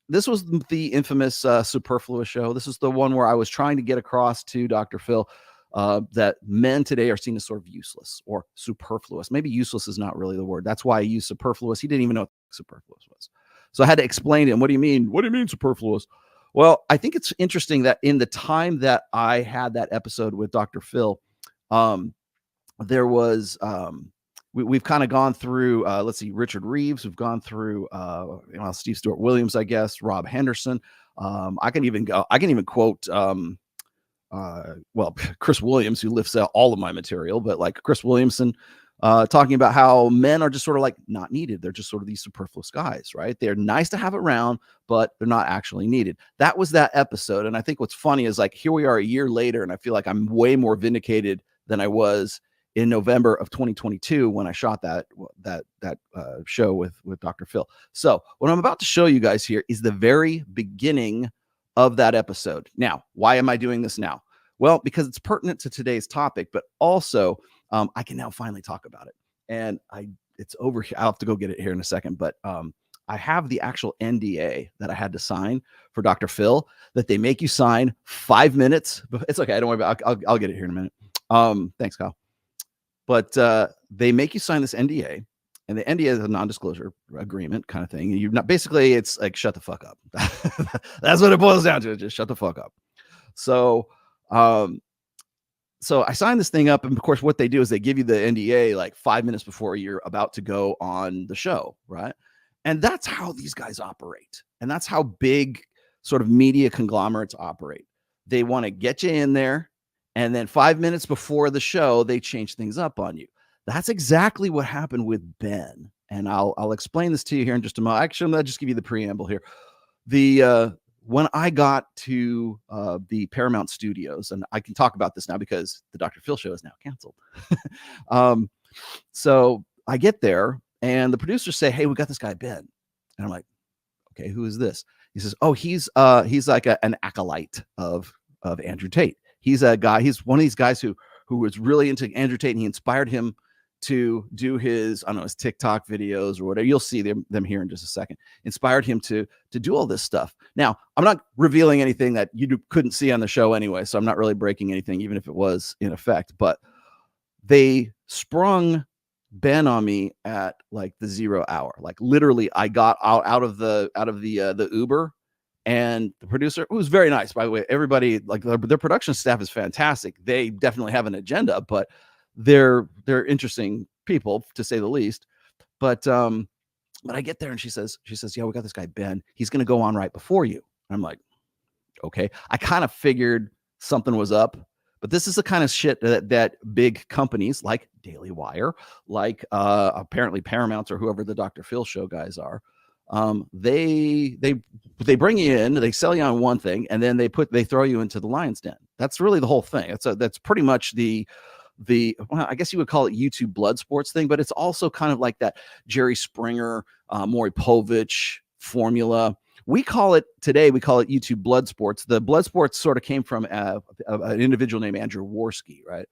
this was the infamous superfluous show. This is the one where I was trying to get across to Dr. Phil that men today are seen as sort of useless or superfluous. Maybe useless is not really the word. That's why I use superfluous. He didn't even know what superfluous was. So I had to explain to him, what do you mean? What do you mean superfluous? Well, I think it's interesting that in the time that I had that episode with Dr. Phil, there was we've kind of gone through let's see, Richard Reeves, we've gone through Steve Stewart Williams, I guess, Rob Henderson. I can even quote Chris Williams, who lifts out all of my material, but like Chris Williamson talking about how men are just sort of like not needed. They're just sort of these superfluous guys, right? They're nice to have around, but they're not actually needed. That was that episode. And I think what's funny is like, here we are a year later, and I feel like I'm way more vindicated than I was in November of 2022 when I shot that show with Dr. Phil. So what I'm about to show you guys here is the very beginning of that episode. Now, why am I doing this now? Well, because it's pertinent to today's topic, but also I can now finally talk about it. And it's over here. I'll have to go get it here in a second, but I have the actual NDA that I had to sign for Dr. Phil that they make you sign 5 minutes. It's okay. Don't worry about it. I'll get it here in a minute. Thanks, Kyle. But they make you sign this NDA, and the NDA is a non-disclosure agreement kind of thing. You're not, basically, it's like, shut the fuck up. That's what it boils down to. Just shut the fuck up. So I signed this thing up, and of course, what they do is they give you the NDA like 5 minutes before you're about to go on the show, right? And that's how these guys operate, and that's how big sort of media conglomerates operate. They want to get you in there, and then 5 minutes before the show, they change things up on you. That's exactly what happened with Ben, and I'll explain this to you here in just a moment. Actually, I'm gonna just give you the preamble here. When I got to the Paramount Studios, and I can talk about this now because the Dr. Phil show is now canceled. So I get there, and the producers say, "Hey, we got this guy Ben," and I'm like, "Okay, who is this?" He says, "Oh, he's like an acolyte of Andrew Tate. He's a guy. He's one of these guys who was really into Andrew Tate, and he inspired him to do his, I don't know, his TikTok videos or whatever. You'll see them here in just a second. Inspired him to do all this stuff." Now, I'm not revealing anything that you couldn't see on the show anyway, so I'm not really breaking anything, even if it was in effect. But they sprung Ben on me at like the 0 hour. Like literally, I got out of the Uber, and the producer, who was very nice, by the way. Everybody, like their production staff is fantastic. They definitely have an agenda, but they're interesting people, to say the least. But I get there, and she says, "Yeah, we got this guy Ben. He's going to go on right before you." I'm like, okay. I kind of figured something was up, but this is the kind of shit that big companies like Daily Wire, like apparently Paramount or whoever the Dr. Phil show guys are, they bring you in, they sell you on one thing, and then they throw you into the lion's den. That's really the whole thing. That's pretty much the well, I guess you would call it YouTube blood sports thing, but it's also kind of like that Jerry Springer, Maury Povich formula. We call it YouTube blood sports. The blood sports sort of came from an individual named Andrew Worski, right?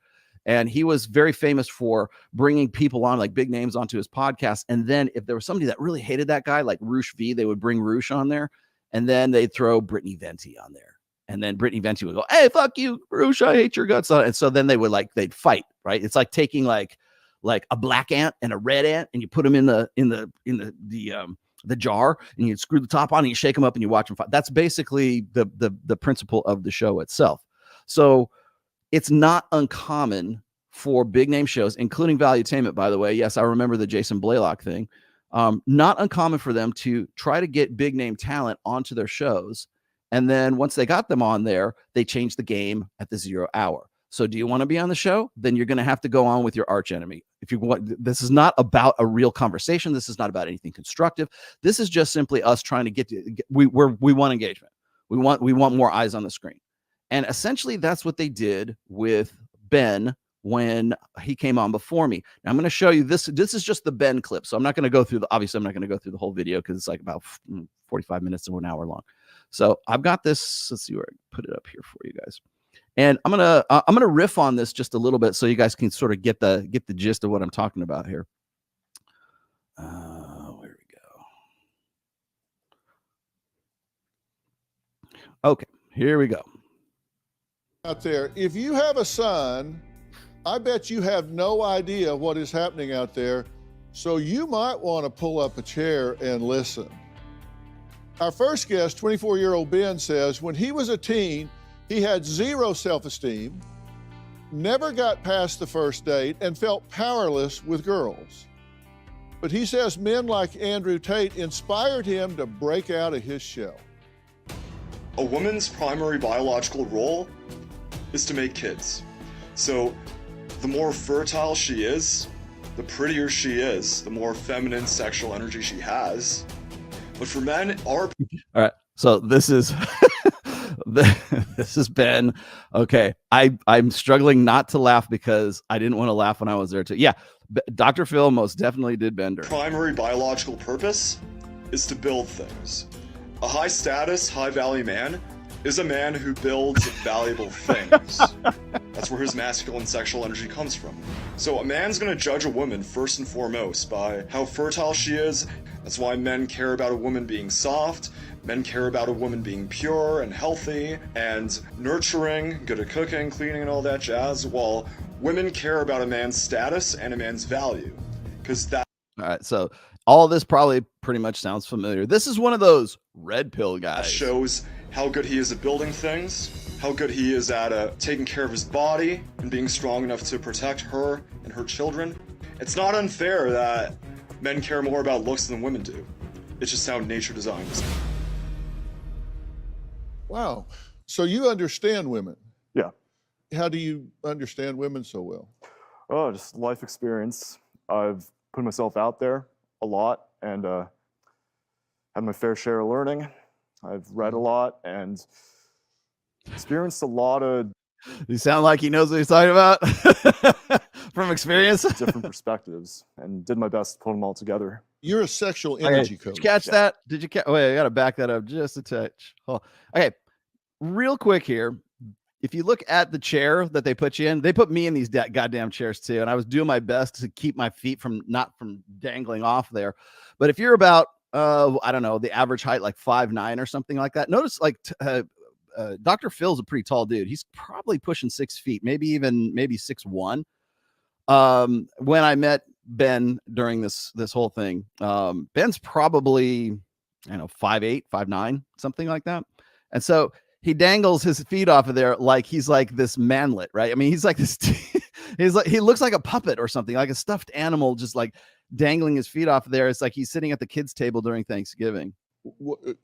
And he was very famous for bringing people on, like big names, onto his podcast. And then if there was somebody that really hated that guy, like Roosh V, they would bring Roosh on there, and then they'd throw Brittany Venti on there. And then Brittany Venti would go, "Hey, fuck you, Roosh, I hate your guts." And so then they'd fight, right? It's like taking like a black ant and a red ant, and you put them in the jar, and you screw the top on, and you shake them up, and you watch them fight. That's basically the principle of the show itself. So it's not uncommon for big name shows, including Valuetainment, by the way. Yes, I remember the Jason Blaylock thing. Not uncommon for them to try to get big name talent onto their shows. And then once they got them on there, they changed the game at the 0 hour. So do you want to be on the show? Then you're going to have to go on with your arch enemy. If you want, this is not about a real conversation. This is not about anything constructive. This is just simply us trying to we want engagement. We want more eyes on the screen. And essentially that's what they did with Ben when he came on before me. Now I'm going to show you this. This is just the Ben clip. So I'm not going to go through obviously I'm not going to go through the whole video because it's like about 45 minutes to 1 hour long. So I've got this. Let's see where I put it up here for you guys. And I'm gonna riff on this just a little bit so you guys can sort of get the gist of what I'm talking about here. Where we go. Okay, here we go. Out there, if you have a son, I bet you have no idea what is happening out there, so you might want to pull up a chair and listen. Our first guest, 24-year-old Ben, says when he was a teen, he had zero self-esteem, never got past the first date, and felt powerless with girls. But he says men like Andrew Tate inspired him to break out of his shell. A woman's primary biological role is to make kids. So the more fertile she is, the prettier she is, the more feminine sexual energy she has. But for men, all right. So this is this has been okay. I'm struggling not to laugh because I didn't want to laugh when I was there too. Yeah, Dr. Phil most definitely did Bender. Primary biological purpose is to build things. A high status, high value man is a man who builds valuable things. That's where his masculine sexual energy comes from. So a man's gonna judge a woman first and foremost by how fertile she is. That's why men care about a woman being soft. Men care about a woman being pure and healthy and nurturing, good at cooking, cleaning, and all that jazz, while women care about a man's status and a man's value. Because that. All right, so all this probably pretty much sounds familiar. This is one of those red pill guys. That shows how good he is at building things, how good he is at taking care of his body and being strong enough to protect her and her children. It's not unfair that men care more about looks than women do. It's just how nature designed us. Wow. So you understand women? Yeah. How do you understand women so well? Oh, just life experience. I've put myself out there a lot and had my fair share of learning. I've read a lot and experienced a lot of. You sound like he knows what he's talking about from experience. Different perspectives, and did my best to put them all together. You're a sexual energy coach. Did you catch that? Did you catch? Wait, I got to back that up just a touch. Oh, okay, real quick here. If you look at the chair that they put you in, they put me in these goddamn chairs too, and I was doing my best to keep my feet from dangling off there. But if you're about I don't know, the average height like 5'9" or something like that. Notice like Dr. Phil's a pretty tall dude. He's probably pushing 6 feet, maybe 6'1". When I met Ben during this whole thing, Ben's probably, I don't know, 5'8", 5'9", something like that. And so he dangles his feet off of there like he's like this manlet, right? I mean, he's like this. He looks like a puppet or something, like a stuffed animal, just like dangling his feet off of there. It's like he's sitting at the kids' table during Thanksgiving.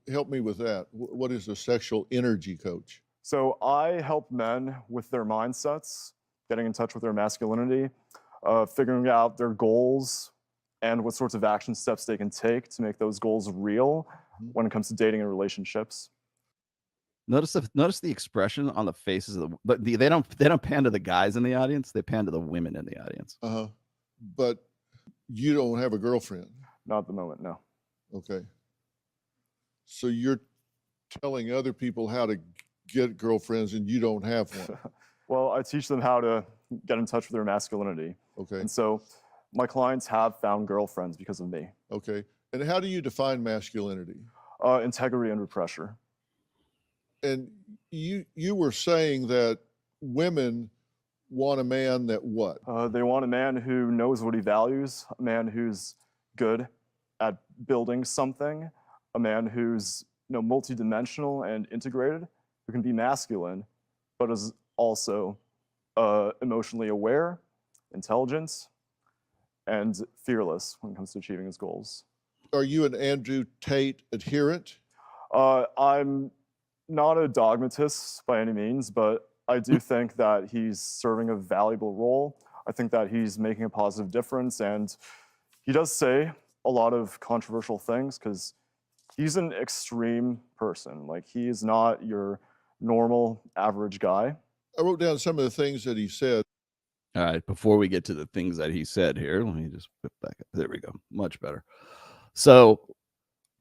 Help me with that. What is a sexual energy coach? So I help men with their mindsets, getting in touch with their masculinity, figuring out their goals and what sorts of action steps they can take to make those goals real when it comes to dating and relationships. Notice the expression on the faces of they don't pan to the guys in the audience. They pan to the women in the audience. But you don't have a girlfriend? Not at the moment, no. Okay. So you're telling other people how to get girlfriends and you don't have one? Well, I teach them how to get in touch with their masculinity. Okay. And so my clients have found girlfriends because of me. Okay. And how do you define masculinity? Integrity under pressure. And you were saying that women want a man that what? They want a man who knows what he values, a man who's good at building something, a man who's multidimensional and integrated, who can be masculine, but is also emotionally aware, intelligent, and fearless when it comes to achieving his goals. Are you an Andrew Tate adherent? I'm not a dogmatist by any means, but I do think that he's serving a valuable role. I think that he's making a positive difference, and he does say a lot of controversial things because he's an extreme person. Like, he is not your normal average guy. I wrote down some of the things that he said. All right, before we get to the things that he said here, let me just put back up. There we go. Much better. So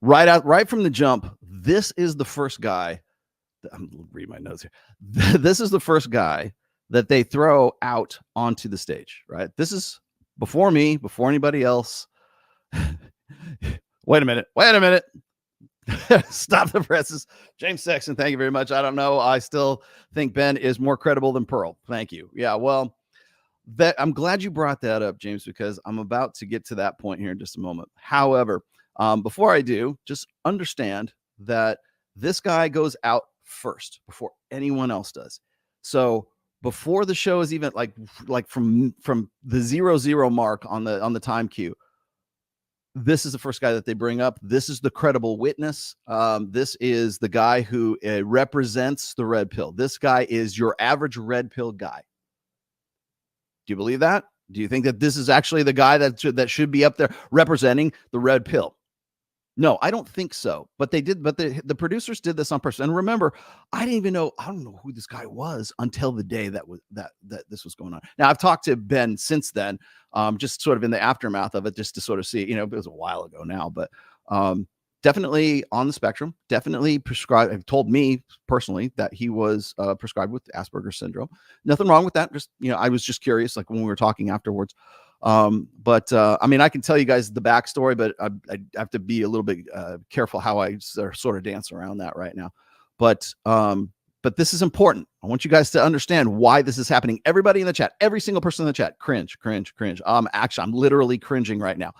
right from the jump, this is the first guy. I'm reading my notes here. This is the first guy that they throw out onto the stage, right? This is before me, before anybody else. Wait a minute. Stop the presses. James Sexton, thank you very much. I don't know. I still think Ben is more credible than Pearl. Thank you. Yeah, well, that I'm glad you brought that up, James, because I'm about to get to that point here in just a moment. However, before I do, just understand that this guy goes out first before anyone else does. So before the show is even like from the 0-0 mark on the time cue, this is the first guy that they bring up. This is the credible witness. This is the guy who represents the red pill. This guy is your average red pill guy. Do you believe that? Do you think that this is actually the guy that should be up there representing the red pill? No, I don't think so. But they did. But the producers did this on purpose. And remember, I don't know who this guy was until the day that this was going on. Now I've talked to Ben since then, just sort of in the aftermath of it, just to sort of see. It was a while ago now, but definitely on the spectrum. Definitely prescribed. Have told me personally that he was prescribed with Asperger's syndrome. Nothing wrong with that. Just I was just curious, like when we were talking afterwards. But I mean, I can tell you guys the backstory, but I have to be a little bit careful how I sort of dance around that right now. But this is important. I want you guys to understand why this is happening. Everybody in the chat, every single person in the chat, cringe. Actually, I'm literally cringing right now.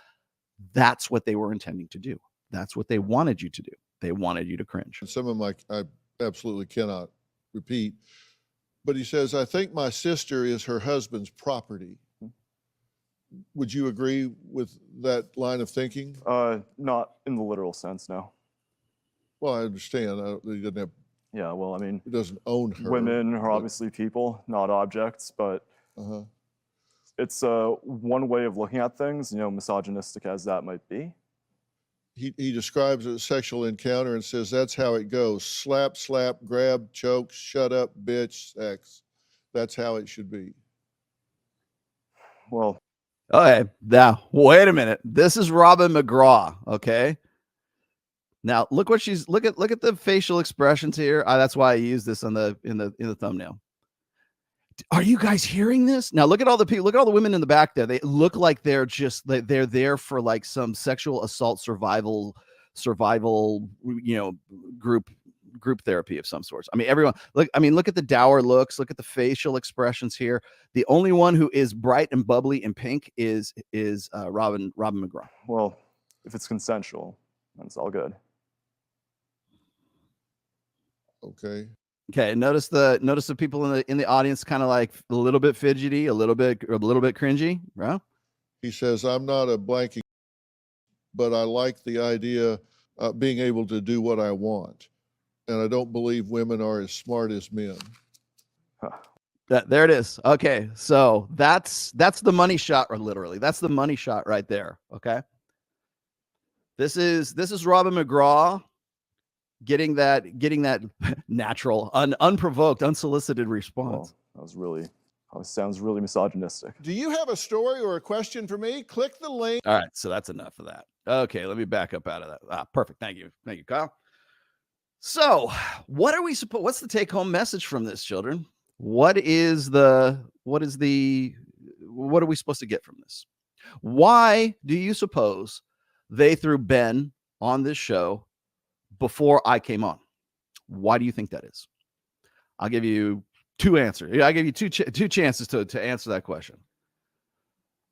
That's what they were intending to do. That's what they wanted you to do. They wanted you to cringe. Some of them I absolutely cannot repeat. But he says, I think my sister is her husband's property. Would you agree with that line of thinking? Not in the literal sense, no. Well, I understand. He doesn't have. Yeah, well, I mean, He doesn't own her. women are obviously people, not objects, but it's one way of looking at things, misogynistic as that might be. He describes a sexual encounter and says that's how it goes. Slap, slap, grab, choke, shut up, bitch, sex. That's how it should be. Well, okay, now wait a minute. This is Robin McGraw. Okay. Now look at the facial expressions here. That's why I use this in the thumbnail. Are you guys hearing this? Now look at all the people. Look at all the women in the back there. They look like they're there for like some sexual assault survival, group therapy of some sorts. I mean, everyone look at the dour looks. Look at the facial expressions here. The only one who is bright and bubbly and pink is Robin McGraw. Well, if it's consensual, then it's all good. Okay. Okay, notice the people in the audience kind of like a little bit fidgety, a little bit cringy, right? He says, I'm not a blanking, but I like the idea of being able to do what I want. And I don't believe women are as smart as men. There it is. Okay, so that's the money shot, or literally, that's the money shot right there. Okay, this is Robin McGraw getting that natural, unprovoked, unsolicited response. Well, that sounds really misogynistic. Do you have a story or a question for me? Click the link. All right, so that's enough of that. Okay, let me back up out of that. Perfect. Thank you, Kyle. So, what are what's the take-home message from this, children? What are we supposed to get from this? Why do you suppose they threw Ben on this show before I came on? Why do you think that is? I'll give you two answers. I give you two chances to answer that question.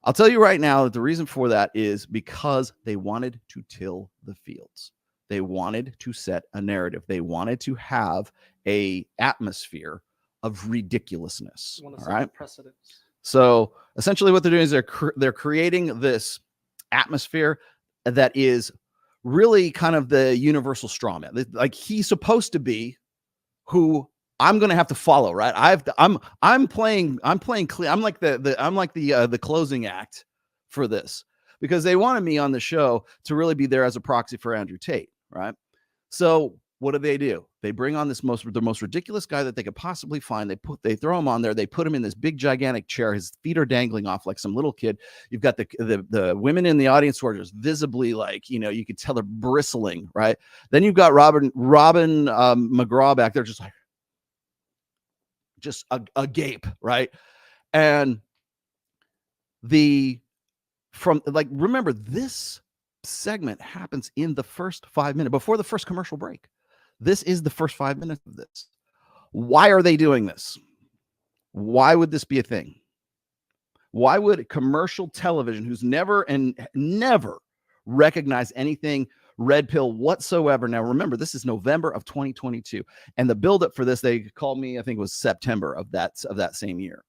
I'll tell you right now that the reason for that is because they wanted to till the fields. They wanted to set a narrative. They wanted to have a atmosphere of ridiculousness. All right. Precedence. So essentially what they're doing is they're creating this atmosphere that is really kind of the universal straw man. Like he's supposed to be who I'm going to have to follow, right? I'm playing clear. I'm like the closing act for this because they wanted me on the show to really be there as a proxy for Andrew Tate, right? So what do? They bring on the most ridiculous guy that they could possibly find. They throw him on there. They put him in this big gigantic chair. His feet are dangling off like some little kid. You've got the women in the audience who are just visibly like, you could tell they're bristling, right? Then you've got Robin McGraw back there, just a gape, right? And remember, this segment happens in the first 5 minutes before the first commercial break. This is the first 5 minutes of this. Why are they doing this? Why would this be a thing? Why would commercial television, who's never recognized anything red pill whatsoever? Now, remember, this is November of 2022, and the buildup for this, they called me, I think it was September of that same year.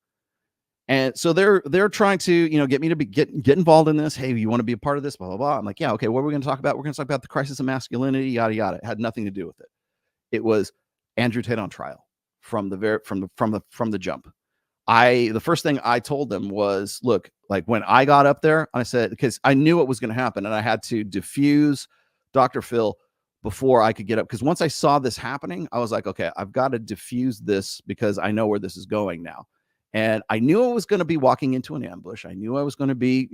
And so they're trying to, get me to get involved in this. Hey, you want to be a part of this? Blah, blah, blah. I'm like, yeah, okay. What are we going to talk about? We're going to talk about the crisis of masculinity, yada, yada. It had nothing to do with it. It was Andrew Tate on trial from the jump. The first thing I told them was, look, like when I got up there, I said, because I knew what was going to happen, and I had to diffuse Dr. Phil before I could get up. Because once I saw this happening, I was like, okay, I've got to diffuse this because I know where this is going now. And I knew I was going to be walking into an ambush. I knew I was going to be,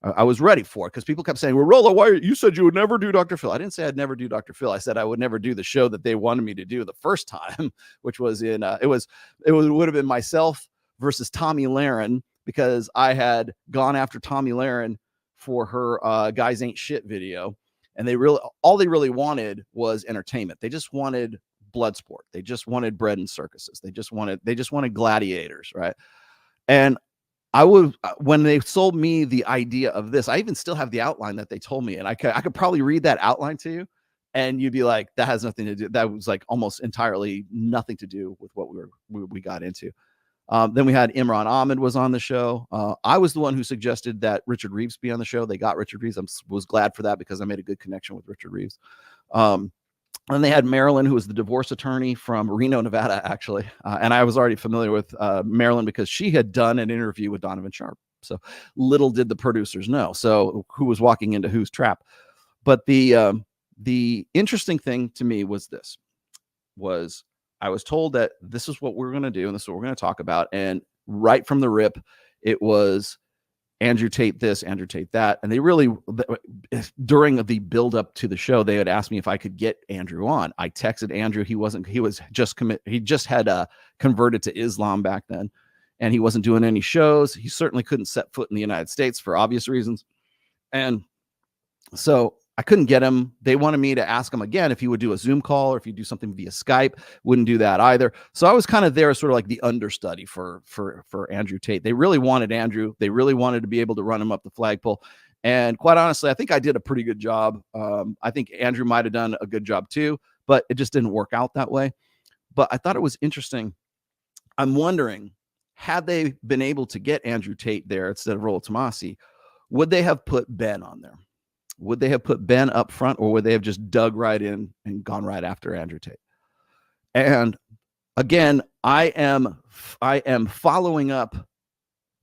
I was ready for it because people kept saying, well, Rollo, why you said you would never do Dr. Phil. I didn't say I'd never do Dr. Phil. I said I would never do the show that they wanted me to do the first time, which was in, would have been myself versus Tommy Lahren, because I had gone after Tommy Lahren for her Guys Ain't Shit video. And all they really wanted was entertainment. They just wanted blood sport. They just wanted bread and circuses. They just wanted gladiators, right? And when they sold me the idea of this, I even still have the outline that they told me, and I could probably read that outline to you, and you'd be like, that has nothing to do. That was like almost entirely nothing to do with what we got into. Then we had Imran Ahmed was on the show. I was the one who suggested that Richard Reeves be on the show. They got Richard Reeves. I was glad for that because I made a good connection with Richard Reeves. And they had Marilyn, who was the divorce attorney from Reno, Nevada, actually. And I was already familiar with Marilyn because she had done an interview with Donovan Sharp. So little did the producers know. So who was walking into whose trap. But the interesting thing to me was I was told that this is what we're going to do and this is what we're going to talk about. And right from the rip, it was Andrew Tate this, Andrew Tate that. And they really, during the build up to the show, they had asked me if I could get Andrew on. I texted Andrew. He just had converted to Islam back then, and he wasn't doing any shows. He certainly couldn't set foot in the United States for obvious reasons. And so I couldn't get him. They wanted me to ask him again if he would do a Zoom call or if you do something via Skype. Wouldn't do that either. So I was kind of there, sort of like the understudy for Andrew Tate. They really wanted Andrew. They really wanted to be able to run him up the flagpole. And quite honestly, I think I did a pretty good job. I think Andrew might have done a good job too, but it just didn't work out that way. But I thought it was interesting. I'm wondering, had they been able to get Andrew Tate there instead of Rollo Tomasi, would they have put Ben on there? Would they have put Ben up front, or would they have just dug right in and gone right after Andrew Tate? And again, I am following up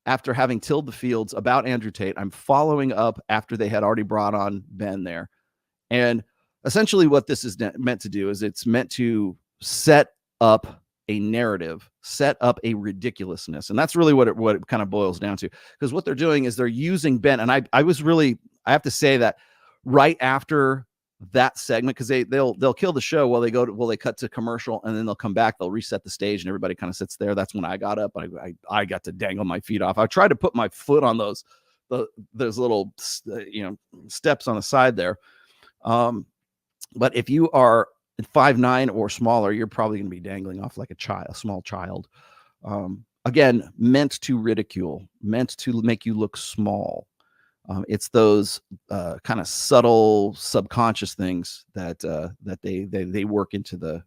after having tilled the fields about Andrew Tate. I'm following up after they had already brought on Ben there. And essentially what this is meant to do is it's meant to set up a narrative, set up a ridiculousn's. And that's really what it kind of boils down to. Because what they're doing is they're using Ben. And I have to say that right after that segment, because they'll kill the show while they cut to commercial, and then they'll come back, they'll reset the stage, and everybody kind of sits there. That's when I got up. I got to dangle my feet off. I tried to put my foot on those little steps on the side there. But if you are 5'9" or smaller, you're probably going to be dangling off like a small child. Again, meant to ridicule, meant to make you look small. It's those kind of subtle, subconscious things that they work into the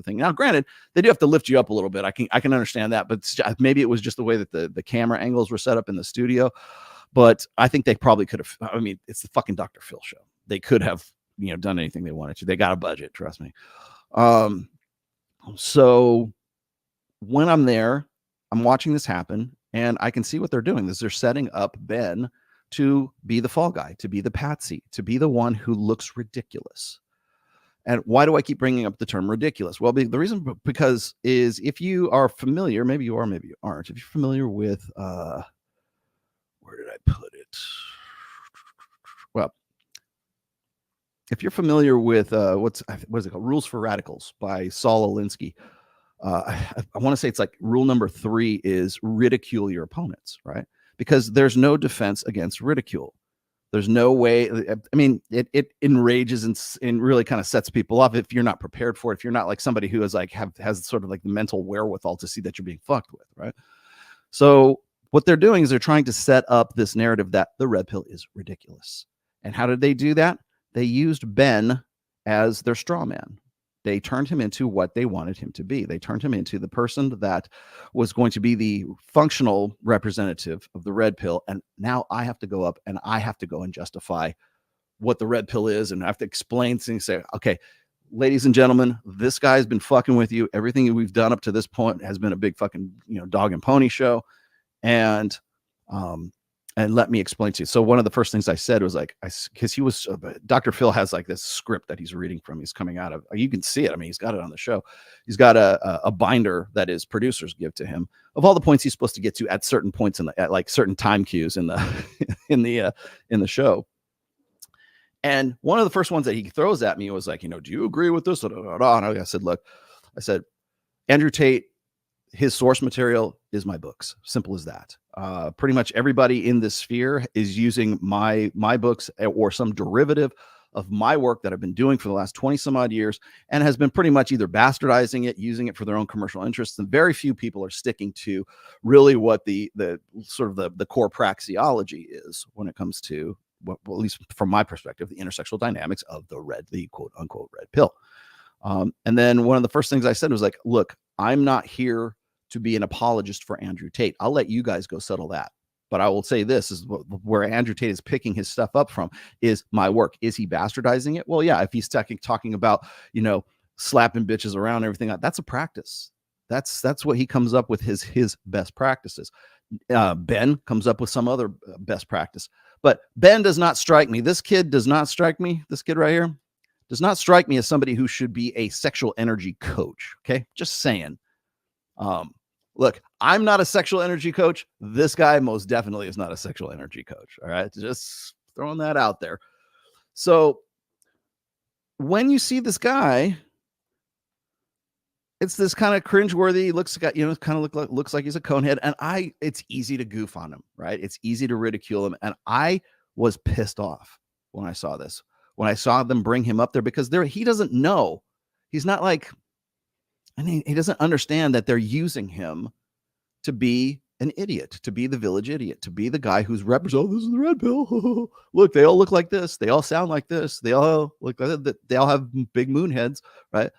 thing. Now, granted, they do have to lift you up a little bit. I can understand that, but maybe it was just the way that the camera angles were set up in the studio. But I think they probably could have. I mean, it's the fucking Dr. Phil show. They could have done anything they wanted to. They got a budget, trust me. So when I'm there, I'm watching this happen, and I can see what they're doing. They're setting up Ben to be the fall guy, to be the patsy, to be the one who looks ridiculous. And why do I keep bringing up the term ridiculous? Well, the reason because is if you are familiar, maybe you are, maybe you aren't. If you're familiar with, where did I put it? Well, if you're familiar with what is it called? Rules for Radicals by Saul Alinsky. I want to say it's like rule number 3 is ridicule your opponents, right? Because there's no defense against ridicule. There's no way. I mean, it enrages and really kind of sets people off if you're not prepared for it. If you're not like somebody who is like has sort of like the mental wherewithal to see that you're being fucked with, right? So what they're doing is they're trying to set up this narrative that the red pill is ridiculous. And how did they do that? They used Ben as their straw man. They turned him into what they wanted him to be. They turned him into the person that was going to be the functional representative of the red pill. And now I have to go up and I have to go and justify what the red pill is. And I have to explain things, say, okay, ladies and gentlemen, this guy's been fucking with you. Everything we've done up to this point has been a big fucking, dog and pony show. And let me explain to you. So one of the first things I said was like, because he was, Dr. Phil has like this script that he's reading from. He's coming out of, you can see it. I mean, he's got it on the show. He's got a binder that his producers give to him of all the points he's supposed to get to at certain points at like certain time cues in the, in the show. And one of the first ones that he throws at me was like, do you agree with this? And I said, look, Andrew Tate, his source material is my books. Simple as that. Pretty much everybody in this sphere is using my books or some derivative of my work that I've been doing for the last 20 some odd years, and has been pretty much either bastardizing it, using it for their own commercial interests. And very few people are sticking to really what the sort of the core praxeology is when it comes to, well, at least from my perspective, the intersexual dynamics of the quote unquote red pill. And then one of the first things I said was like, look, I'm not here to be an apologist for Andrew Tate. I'll let you guys go settle that. But I will say this is where Andrew Tate is picking his stuff up from is my work. Is he bastardizing it? Well, yeah, if he's talking about, slapping bitches around and everything, that's a practice. That's what he comes up with his best practices. Ben comes up with some other best practice. But Ben does not strike me. This kid does not strike me. This kid right here does not strike me as somebody who should be a sexual energy coach. Okay. Just saying. Look, I'm not a sexual energy coach. This guy most definitely is not a sexual energy coach. All right. Just throwing that out there. So when you see this guy, it's this kind of cringeworthy, looks like he's a conehead. And it's easy to goof on him, right? It's easy to ridicule him. And I was pissed off when I saw this, when I saw them bring him up there, because he doesn't know. He's not like, he doesn't understand that they're using him to be an idiot, to be the village idiot, to be the guy who's representing, this is the red pill. Look, they all look like this. They all sound like this. They all look like that. They all have big moon heads, right?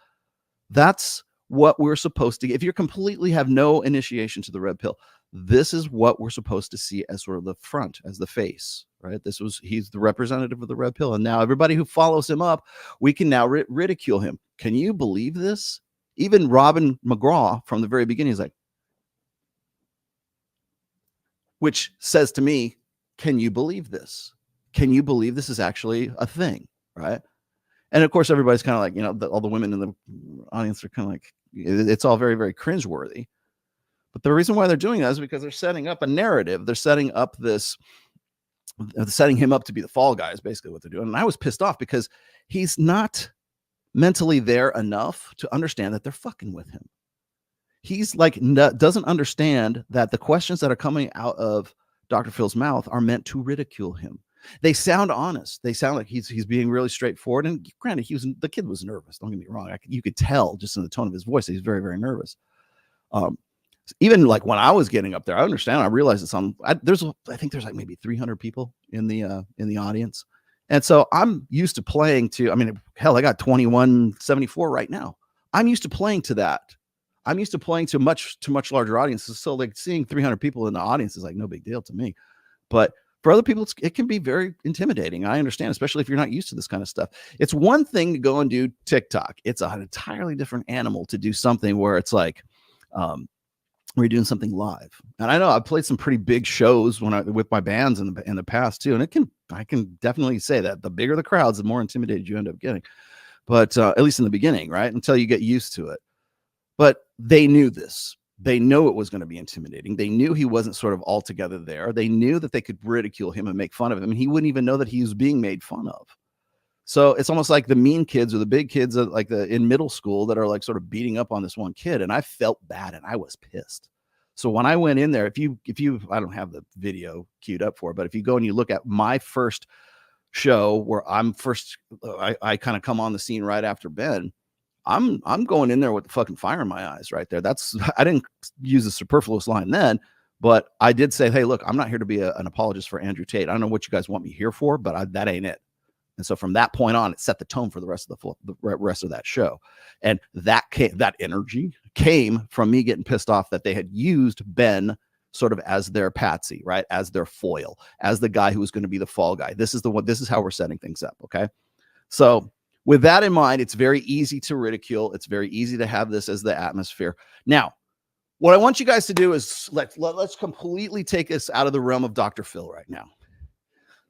That's what we're supposed to get. If you completely have no initiation to the red pill, this is what we're supposed to see as sort of the front, as the face, right? He's the representative of the red pill. And now everybody who follows him up, we can now ridicule him. Can you believe this? Even Robin McGraw from the very beginning is like, which says to me, can you believe this? Can you believe this is actually a thing, right? And of course, everybody's kind of like, all the women in the audience are kind of like, it's all very, very cringeworthy. But the reason why they're doing that is because they're setting up a narrative. They're setting up setting him up to be the fall guy is basically what they're doing. And I was pissed off because he's not mentally there enough to understand that they're fucking with him. He's like, doesn't understand that the questions that are coming out of Dr. Phil's mouth are meant to ridicule him. They sound honest. They sound like he's being really straightforward. And granted, the kid was nervous. Don't get me wrong. You could tell just in the tone of his voice that he's very, very nervous. Even like when I was getting up there, I understand. I realized it's I think there's like maybe 300 people in the audience. And so I'm used to playing to, hell, I got 2174 right now. I'm used to playing to that. I'm used to playing to much larger audiences. So like seeing 300 people in the audience is like no big deal to me. But for other people, it can be very intimidating. I understand, especially if you're not used to this kind of stuff. It's one thing to go and do TikTok. It's an entirely different animal to do something where it's like, we're doing something live. And I know I've played some pretty big shows with my bands in the past too. And I can definitely say that the bigger the crowds, the more intimidated you end up getting. But at least in the beginning, right? Until you get used to it. But they knew this. They know it was going to be intimidating. They knew he wasn't sort of altogether there. They knew that they could ridicule him and make fun of him. And he wouldn't even know that he was being made fun of. So it's almost like the mean kids or the big kids in middle school that are like sort of beating up on this one kid. And I felt bad and I was pissed. So when I went in there, if you, I don't have the video queued up for it, but if you go and you look at my first show where I'm first, I kind of come on the scene right after Ben. I'm going in there with the fucking fire in my eyes right there. I didn't use a superfluous line then, but I did say, hey, look, I'm not here to be an apologist for Andrew Tate. I don't know what you guys want me here for, but that ain't it. And so from that point on, it set the tone for the rest of that show. And that energy came from me getting pissed off that they had used Ben sort of as their patsy, right? As their foil, as the guy who was going to be the fall guy. This is how we're setting things up. Okay. So with that in mind, it's very easy to ridicule. It's very easy to have this as the atmosphere. Now, what I want you guys to do is let's completely take us out of the realm of Dr. Phil right now.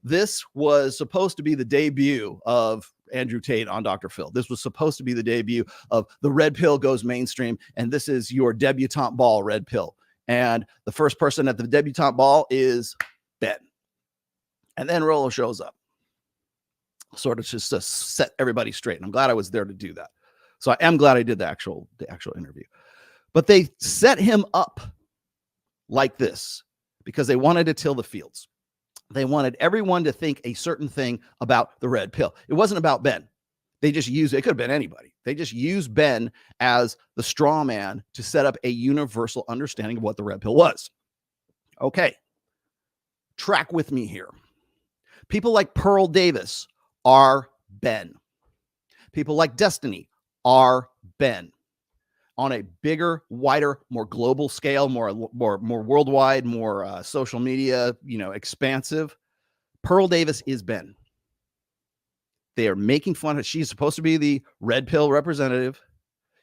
This was supposed to be the debut of Andrew Tate on Dr. Phil. This was supposed to be the debut of the red pill goes mainstream. And this is your debutante ball red pill. And the first person at the debutante ball is Ben. And then Rollo shows up, sort of just to set everybody straight. And I'm glad I was there to do that. So I am glad I did the actual interview. But they set him up like this because they wanted to till the fields. They wanted everyone to think a certain thing about the red pill. It wasn't about Ben. They just used it. It could have been anybody. They just used Ben as the straw man to set up a universal understanding of what the red pill was. Okay. Track with me here. People like Pearl Davis are Ben. People like Destiny are Ben. On a bigger, wider, more global scale, more worldwide, more social media, expansive. Pearl Davis is Ben. They are making fun of. She's supposed to be the red pill representative.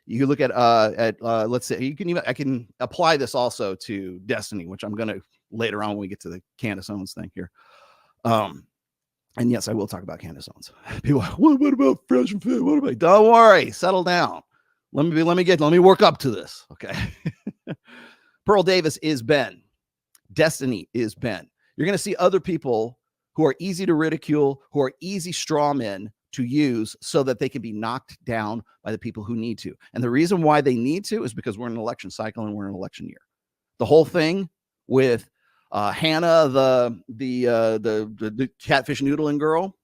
You can look at let's say I can apply this also to Destiny, which I'm gonna later on when we get to the Candace Owens thing here. And yes, I will talk about Candace Owens. People are like, what about Fresh and Fit? What about? Don't worry, settle down. Let me work up to this. Okay. Pearl Davis is Ben. Destiny is Ben. You're going to see other people who are easy to ridicule, who are easy straw men to use so that they can be knocked down by the people who need to. And the reason why they need to is because we're in an election cycle and we're in an election year. The whole thing with Hannah, the catfish noodling girl,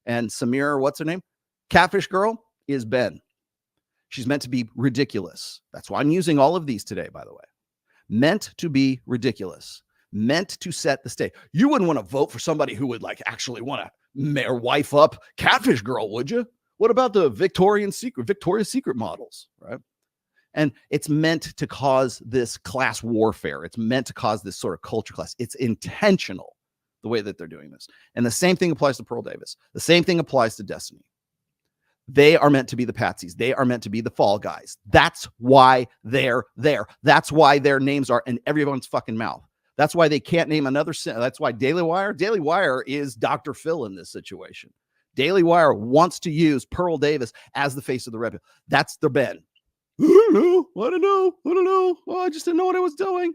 and Samira, what's her name? Catfish girl is Ben. She's meant to be ridiculous. That's why I'm using all of these today, by the way. Meant to be ridiculous. Meant to set the stage. You wouldn't want to vote for somebody who would actually want to wife up Catfish girl, would you? What about the Victoria's Secret models, right? And it's meant to cause this class warfare. It's meant to cause this sort of culture class. It's intentional, the way that they're doing this. And the same thing applies to Pearl Davis. The same thing applies to Destiny. They are meant to be the patsies. They are meant to be the fall guys. That's why they're there. That's why their names are in everyone's fucking mouth. That's why they can't name another. That's why Daily Wire is Dr. Phil in this situation. Daily Wire wants to use Pearl Davis as the face of the red pill. That's their Ben. I don't know. Well, I just didn't know what I was doing.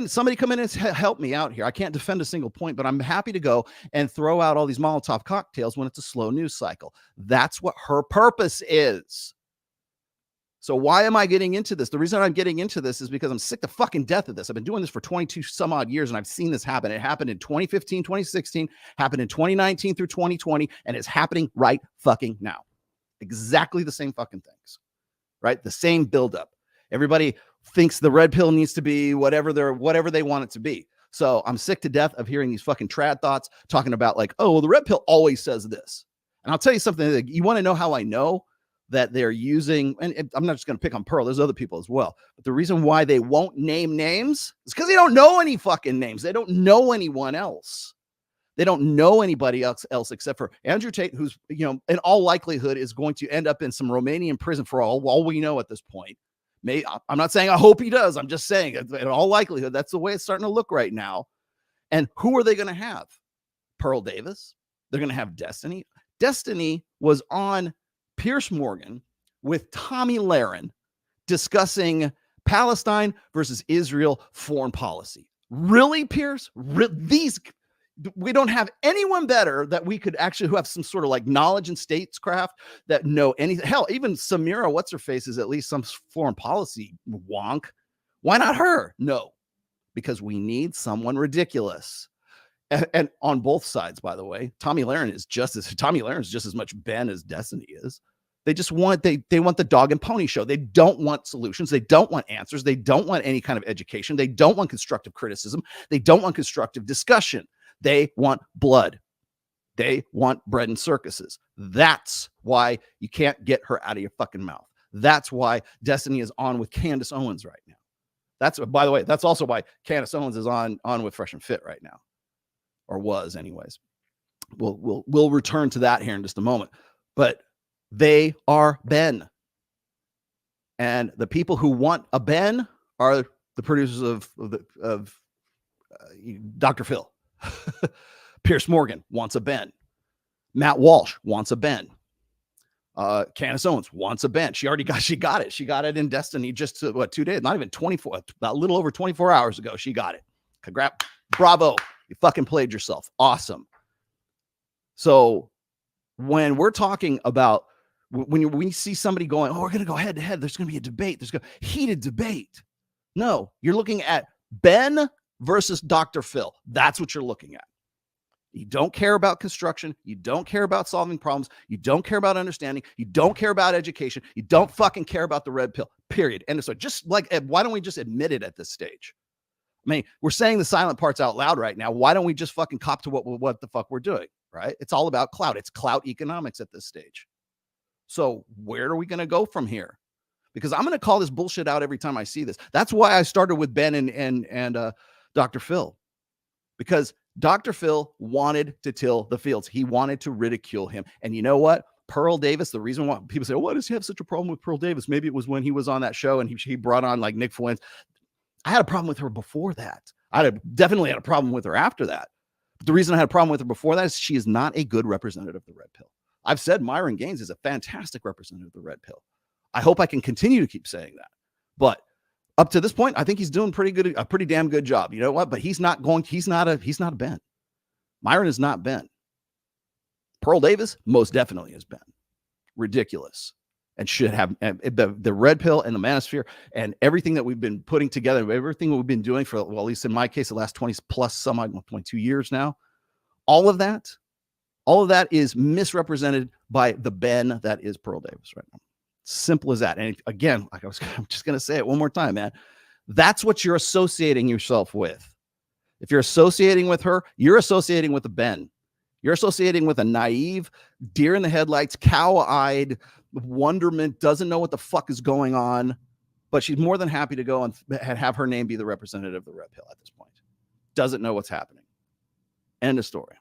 Somebody come in and help me out here. I can't defend a single point, but I'm happy to go and throw out all these Molotov cocktails when it's a slow news cycle. That's what her purpose is. So why am I getting into this? The reason I'm getting into this is because I'm sick to fucking death of this. I've been doing this for 22 some odd years and I've seen this happen. It happened in 2015, 2016, happened in 2019 through 2020, and it's happening right fucking now. Exactly the same fucking things, right? The same buildup. Everybody thinks the red pill needs to be whatever they want it to be. So I'm sick to death of hearing these fucking trad thoughts talking about oh, well, the red pill always says this. And I'll tell you something. You want to know how I know that they're using, and I'm not just going to pick on Pearl. There's other people as well. But the reason why they won't name names is because they don't know any fucking names. They don't know anyone else. They don't know anybody else except for Andrew Tate, who's, in all likelihood is going to end up in some Romanian prison for all we know at this point. I'm not saying I hope he does. I'm just saying in all likelihood, that's the way it's starting to look right now. And who are they going to have? Pearl Davis. They're going to have Destiny. Destiny was on Piers Morgan with Tommy Lahren discussing Palestine versus Israel foreign policy. Really, Piers? We don't have anyone better that we could actually who have some sort of knowledge in statescraft that know anything. Hell, even Samira, what's her face, is at least some foreign policy wonk. Why not her? No, because we need someone ridiculous. And on both sides, by the way, Tommy Lahren is just as much Ben as Destiny is. They just want they want the dog and pony show. They don't want solutions. They don't want answers. They don't want any kind of education. They don't want constructive criticism. They don't want constructive discussion. They want blood. They want bread and circuses. That's why you can't get her out of your fucking mouth. That's why Destiny is on with Candace Owens right now. That's, by the way, that's also why Candace Owens is on with Fresh and Fit right now, or was, anyways. We'll return to that here in just a moment. But they are Ben, and the people who want a Ben are the producers of Dr. Phil. Pierce Morgan wants a Ben. Matt Walsh wants a Ben. Candace Owens wants a Ben. She got it. She got it in Destiny just 2 days, not even 24, a little over 24 hours ago. She got it. Congrats. Bravo. You fucking played yourself. Awesome. So when we're talking about, when we see somebody going, oh, we're going to go head to head, there's going to be a debate. There's going to be heated debate. No, you're looking at Ben versus Dr. Phil. That's what you're looking at. You don't care about construction. You don't care about solving problems. You don't care about understanding. You don't care about education. You don't fucking care about the red pill, period. And so just like, why don't we just admit it at this stage? I mean, we're saying the silent parts out loud right now. Why don't we just fucking cop to what the fuck we're doing, right? It's all about clout. It's clout economics at this stage. So where are we going to go from here? Because I'm going to call this bullshit out every time I see this. That's why I started with Ben and Dr. Phil, because Dr. Phil wanted to till the fields. He wanted to ridicule him. And you know what? Pearl Davis, the reason why people say, why does he have such a problem with Pearl Davis? Maybe it was when he was on that show and he brought on like Nick Fuentes. I had a problem with her before that. Definitely had a problem with her after that. But the reason I had a problem with her before that is she is not a good representative of the red pill. I've said Myron Gaines is a fantastic representative of the red pill. I hope I can continue to keep saying that. But up to this point, I think he's doing a pretty damn good job. You know what? But he's not a Ben. Myron is not Ben. Pearl Davis most definitely is Ben. Ridiculous. And should have the red pill and the manosphere and everything that we've been putting together, everything that we've been doing for, well, at least in my case, the last 20 plus some 22 years now. All of that is misrepresented by the Ben that is Pearl Davis right now. Simple as that. And again, I'm just going to say it one more time, man. That's what you're associating yourself with. If you're associating with her, you're associating with a Ben. You're associating with a naive, deer in the headlights, cow-eyed wonderment, doesn't know what the fuck is going on, but she's more than happy to go and have her name be the representative of the red pill at this point. Doesn't know what's happening. End of story.